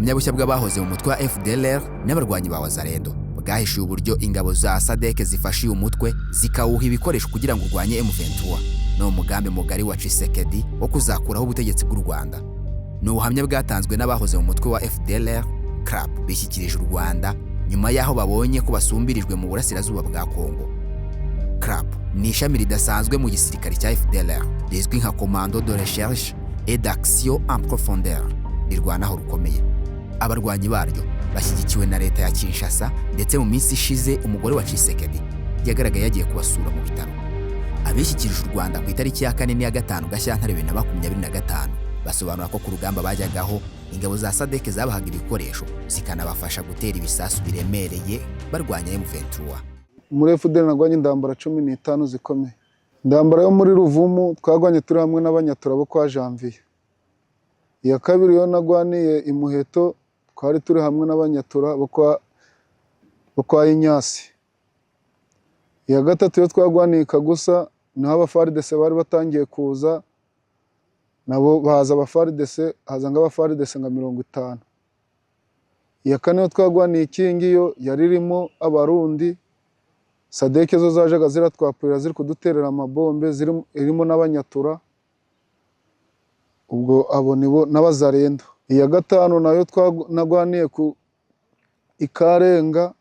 ubuhamya bushya bw'abahoze mu mutwe wa FDLR n'abarwanyi ba Wazalendo bwahishuye uburyo ingabo za SADC zifashe uyu mutwe zikawuha ibikoresho kugira ngo urwanye M23 no mugambi mugari wa Tshisekedi wo kuzakuraho ubutegetsi bw'u Rwanda. Ni ubuhamya bwatanzwe n'abahoze mu mutwe wa FDLR CRAP bishyikirije u Rwanda nyuma y'aho babonye ko basumbirijwe mu burasirazuba bwa Kongo. CRAP ni ishami ridasanzwe mu gisirikare cya FDLR rizwi nka Commando de Recherche et d'Action en Profondeur, rirwanaho rukomeye. Abarwanyi baryo bashyigikiwe na leta ya Kinshasa, ndetse mu minsi ishize umugore wa Tshisekedi yagaragaye yagiye kubasura mu bitaro. Abishyikirije u Rwanda ku itariki ya 4 n'iya 5 Gashyantare 2025 basobanura ko ku rugamba bajyagaho ingabo za SADC zabahaga ibikoresho zikanabafasha gutera ibisasu biremereye barwanya M23. Muri FDL nagwanye indambara 15 zikomeye. Indambara yo muri Ruvumu twagwanye turi hamwe n'abanyatura bo kwa Janvier. Iya kabiri yo nagwaniye Imuheto twari turi hamwe n'abanyatura bo kwa Inyasi. Iya gatatu yo twagwaniye Kagusa naho abafaridese bari batangiye kuza, nabo baza abafaridese, haza ng'abafaridese nka 50. Iya kane yo twagwaniye Kingi yo yaririmo abarundi, SADC zo zajaga ziratwapurira ziri kuduterera amabombe, irimo n'abanyatura, ubwo abo nibo n'Abazalendo. Iya gatanu nayo nagwaniye ku Ikarenga,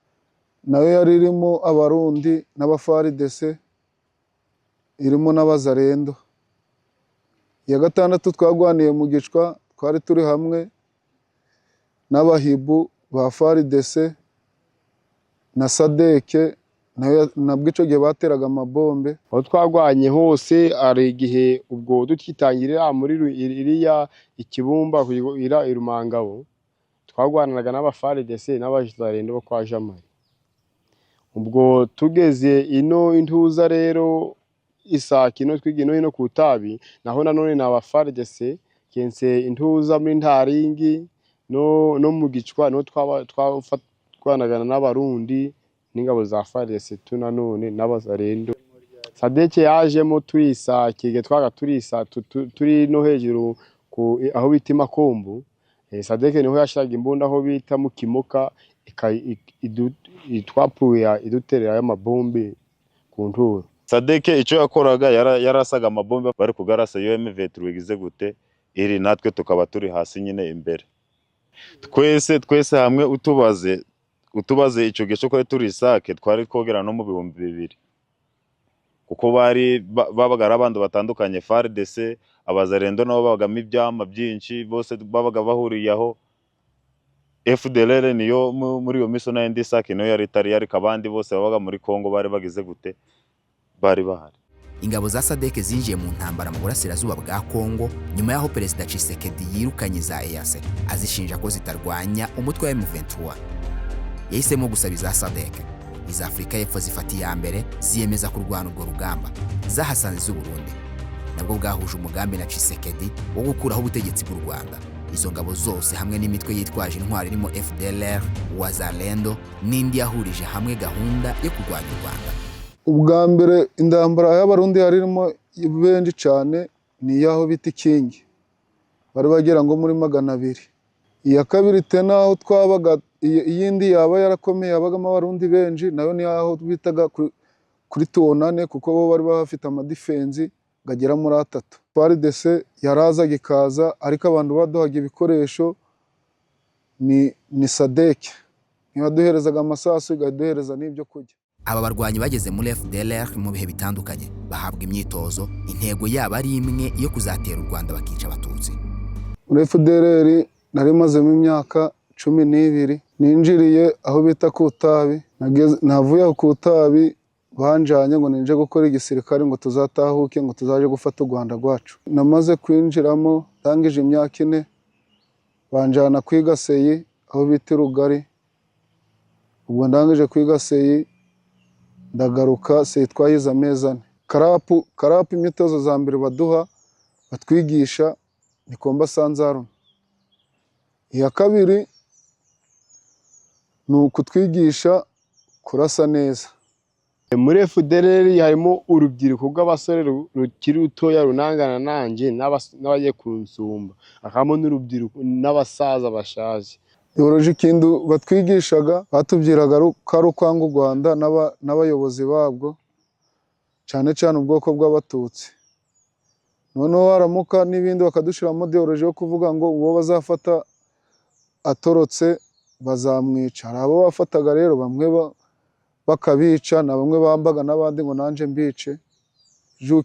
nayo yaririmo abarundi n'abafaridese, irimo n'Abazalendo. Iya gatandatu twagwaniye mu Gicwa, twari turi hamwe n'abahibu ba faridese na SADC, nabwo ico gihe bateraga amabombe. Aho twagwanye hose ari igihe ubwo dukitangirira muri iriya ikibumba kugira irumangabo, twagwananaga n'abafaridese n'Abazalendo bo kwa Jamari. Ubwo tugeze ino intuza rero Isaki no twigino hino ku Tabi, naho nanone n'abafaridese kense intuza muri Ntaringi no mu Gicwa no twafatwanagana n'abarundi n'ingabo za faridese tunanone n'Abazalendo. SADC yajemo turisakige twaga turisa turi no hejuru aho bita Makombo. SADC niho yashiraga imbunda aho bita mu Kimoka, itwapuya iduterera y'amabombe ku nturo. SADC ico yakoraga yarasaga amabombe bari kugarasa yo M23 igize gute, iri natwe tukaba turi hasi nyine imbere. Twese hamwe utubaze ico gihe cyo kwari turi Isake twari kogera no mu 2000, kuko babaga arabandi batandukanye, FARDC Abazalendo nabo babagamo ibyama byinshi, bose babaga bahuriyaho. FDLR niyo muri iyo miso na Isake no yari kabandi bose babaga muri Kongo bari bagize gute, bari bahari. Ingabo za SADC zinjiye mu ntambara mu burasirazuba bwa Kongo nyuma y'aho Perezida Tshisekedi yirukanye za EAC azishinja ko zitarwanya umutwe wa M23. Yahisemo gusaba iza SADC, iza Afrika y'Epfo zifata iya mbere ziyemeza kurwana urwo rugamba. Zahasanze z'u Burundi nabwo bwahuje umugambi na Tshisekedi wo gukuraho ubutegetsi bw'u Rwanda. Izo ngabo zose hamwe n'imitwe yitwaje intwari irimo FDLR, Wazalendo n'indi yahurije hamwe gahunda yo kurwanya u Rwanda. Ubwa mbere indambara y'abarundi yaririmo benshi cyane ni yaho bita Kingi, bari bagera ngo muri 200. Iya kabiri tena aho twabaga iyindi yaba yarakomeye abagamo abarundi benshi, nayo ni aho bitaga kuri Tuonane, kuko bo bari bafite amadefense gagera muri 3. FARDC yarazaga ikaza, ariko abantu baduhaga ibikoresho ni SADC, ntibaduherezaga amasasu, igaduhereza n'ibyo kurya. Aba barwanyi bageze muri FDLR mu bihe bitandukanye bahabwa imyitozo, intego yabo ari imwe yo kuzatera u Rwanda bakica abatutsi. Muri FDLR nari mazemo imyaka 12, ninjiriye aho bita ku Tabi, navuye ku Tabi banjanye ngo ninje gukora igisirikare ngo tuzatahuke ngo tuzaje gufata u Rwanda rwacu. Namaze kwinjiramo tangije imyaka 4, banjana kwiga Seyi aho bita Rugari. Ubwo ndangije kwiga Seyi ndagaruka Seyi twahize amezi 4. Karapu imyitozo za mbere baduha batwigisha ni Komba Sanzaru. Iya kabiri ni ukutwigisha kurasa neza. Muri FDLR harimo urubyiruko rw'abasore rukiri rutoya runangana nanje n'abagiye kunsumba, akamo n'urubyiruko n'abasaza bashaje. ideoloji ikindi batwigishaga batubwiraga ko ari ukwanga u Rwanda n'abayobozi babwo cyane cyane ubwoko bw'abatutsi. Noneho haramuka n'ibindi bakadushiramo ideoloji yo kuvuga ngo uwo bazafata atorotse bazamwica. Hari abo bafataga rero bamwe bakabica, na bamwe bambaga n'abandi ngo nanje mbice.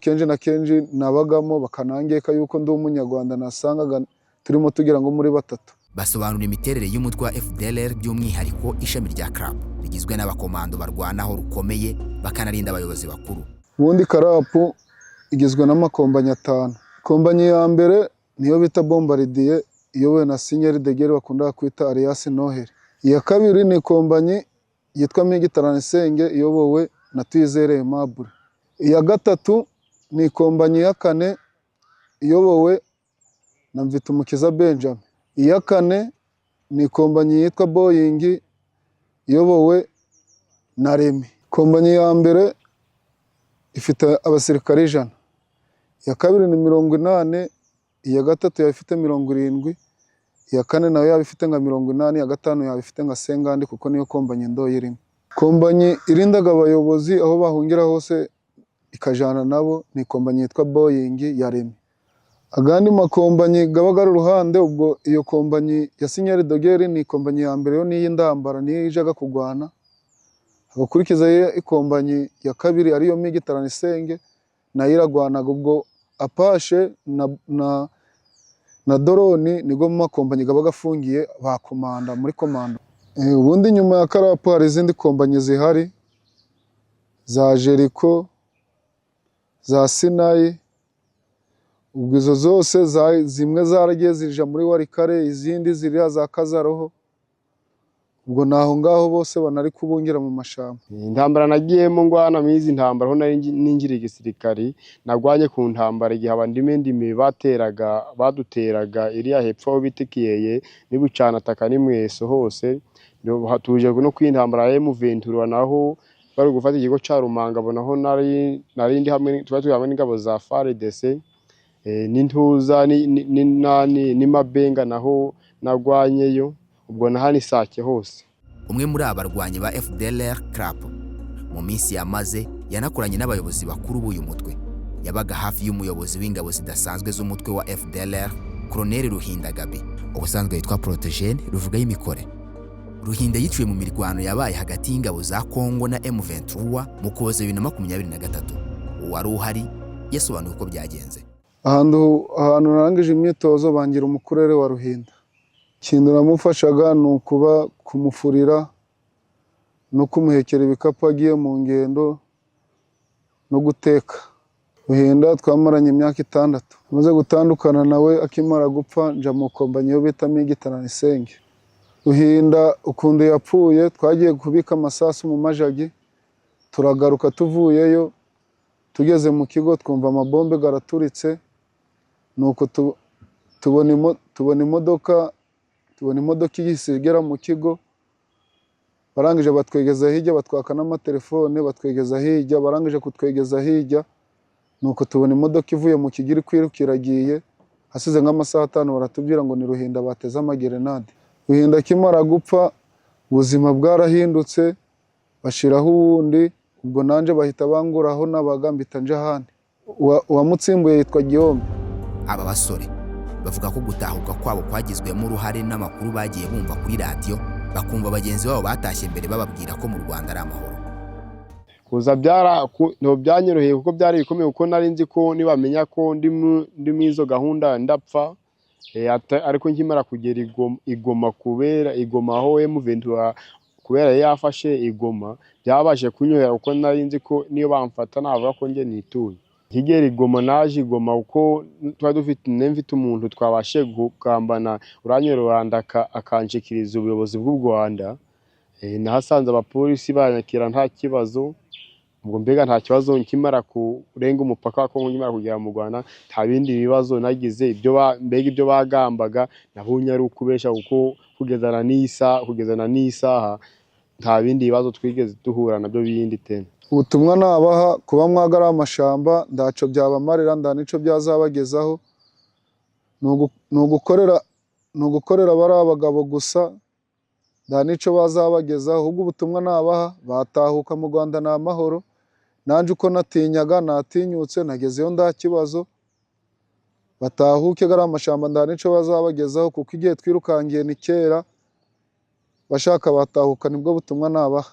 Kenshi na kenshi nabagamo bakanangeka yuko ndi umunyarwanda, nasangaga turimo tugira ngo muri batatu. Basobanura imiterere y'umutwe wa FDLR by'umwihariko ishami rya CRAP rigizwe n'abakomando barwanaho rukomeye bakanarinda abayobozi bakuru. Ubundi CRAP igizwe n'amakompanyi 5. Kompanyi ya mbere niyo bita Bombardier iyobowe na Signor de Guerre bakunda kwita Alias Noheli. Iya kabiri ni kompanyi yitwa Migi-35 iyobowe na Twizere Aimable. Iya gatatu ni kompanyi ya kane iyobowe na Mvitumukiza Benjamin. Iya kane ni kompanyi yitwa Boeing iyobowe na Remy. Kompanyi ya mbere ifite abasirikare 100. Iya kabiri ni 80, iya gatatu yabifite 70, iya kane nayo yabifite nka 80, iya gatanu yabifite nka 50 kuko niyo kompanyi ndo irimo. Kompanyi irindaga abayobozi aho bahungira hose ikajana nabo ni kompanyi yitwa Boeing ya Remy. Agandi makompanyi gabaga ari uruhande, ubwo iyo kompanyi ya Signor de Guerre ni kompanyi ya mbere yo niyi ndambara niyo ijaga kugwana. Agakurikiza ikompanyi ya kabiri ariyo Migi-35 nayo iragwanaga, ubwo Apache na Drone nigo mu makompanyi gabaga afungiye ba komanda muri komando. Ubundi nyuma ya CRAP hari izindi kompanyi zihari za Jericho, za Sinai. Ubwo izo zose zimwe zaragiye zija muri Warikare, izindi ziri za Kazaroho. Ubwo naho ngaho bose banari kubungira mu mashamba. Intambara nagiyemo ngwana mizi intambara ho nari ninjira igisirikari, nagwanye ku ntambara igihe abandimendimi baduteraga iriya hepfo aho bitikiyeye nibucana ataka ni mweso hose. Tuje no kwintambara ya M23 naho bari gufata ikigo ca Rumanga, bonaho nari ndi hamwe tuba n'ingabo za FARDC n'intuza ni Mabenga naho nagwanyeyo. Ubwo nahani Sake hose. Umwe muri abarwanyi ba FDLR CRAP mu minsi yamaze yanakoranye n'abayobozi bakuru b'uyu mutwe. Yabaga hafi y'umuyobozi w'ingabo zidasanzwe z'umutwe wa FDLR, Colonel Ruhinda Gabe, ubusanzwe yitwa Protogene ruvuga y'imikore. Ruhinda yiciwe mu mirwano yabaye hagati y'ingabo za Kongo na M23 mu Kuboza 2023. Uwari uhari yasobanuye uko byagenze. Ahantu narangije imyitozo bangira umukurere wa Ruhinda. Ikintu namufashaga ni ukuba kumufurira no kumuhekera ibikapu agiye mu ngendo no guteka. Ruhinda twamaranye imyaka 6. Maze gutandukana nawe akimara gupfa nja mu kompanyi yo bita Migi-35. Ruhinda ukunde yapfuye twagiye kubika amasasu mu majagi, turagaruka tuvuyeyo, tugeze mu kigo twumva amabombe garaturitse, nuko tubona imodoka igisigera mu kigo. Barangije batwegeza hirya, batwaka n'amatelefone, batwegeza hirya, barangije kutwegeza hirya, nuko tubona imodoka ivuye mu kigiri kwirukiragiye. Hasize nk'amasaha 5 baratubwira ngo ni Ruhinda bateze amagerenade. Ruhinda kimara gupfa ubuzima bwarahindutse, bashiraho uwundi, ubwo nanje bahita banguraho n'abagambita nje handi. Uwamutsimbuye yitwa Gihombe. Aba basore bavuga ko gutahuka kwabo kwagizwemo uruhare n'amakuru bagiye bumva kuri radio, bakumva bagenzi babo batashye mbere bababwira ko mu Rwanda ari amahoro. Kuza byanyoroheye kuko byari bikomeye, kuko nari nzi ko nibamenya ko ndi mwizo gahunda ndapfa. Ariko nkimara kugera Igoma, kubera Igoma aho M23 kubera yafashe Igoma, byabashe kunyohera kuko nari nzi ko niyo bamfata navuga ko nge nituye. Nkigera Igoma naje Igoma uko twa dufite umuntu twabashe gukambana uranyorohanda akanshikiriza ubuyobozi bw'u Rwanda. Nahasanze abapolisi banyakira nta kibazo. Ubwo mbega nta kibazo nkimara kurenga umupaka ko nkimara kugera mu Rwanda, nta bindi bibazo nagize. Ibyo bagambaga nabonye ari ukubesha, kuko kugezana n'isaha nta bindi bibazo twigeze duhura nabyo bindi tena. Ubutumwa nabaha kuba mwagara amashamba ndaco byabamarira, ndanico byazabagezaho, no gukorera bari abagabo gusa nta n'icyo bazabagezaho, ahubwo ubutumwa nabaha batahuka mu Rwanda ni amahoro. Nanjye uko natinyaga natinyutse, nagezeyo nta kibazo. Batahuke ari amashyamba nta n'icyo bazabagezaho, kuko igihe twirukangiye ni kera. Bashaka batahuka, nibwo butumwa nabaha.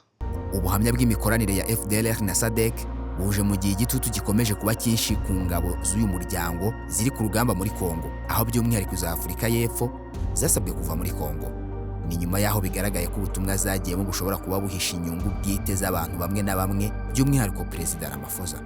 Ubuhamya bw'imikoranire ya FDLR na SADC buje mu gihe igitutu gikomeje kuba cyinshi ku ngabo z'uyu muryango ziri ku rugamba muri Kongo, aho by'umwihariko za Afurika y'Epfo zasabwe kuva muri Kongo. Ni nyuma y'aho bigaragaye ko ubutumwa zagiyemo bushobora kuba buhisha inyungu bwite z'abantu bamwe na bamwe, by'umwihariko Perezida Ramaphosa.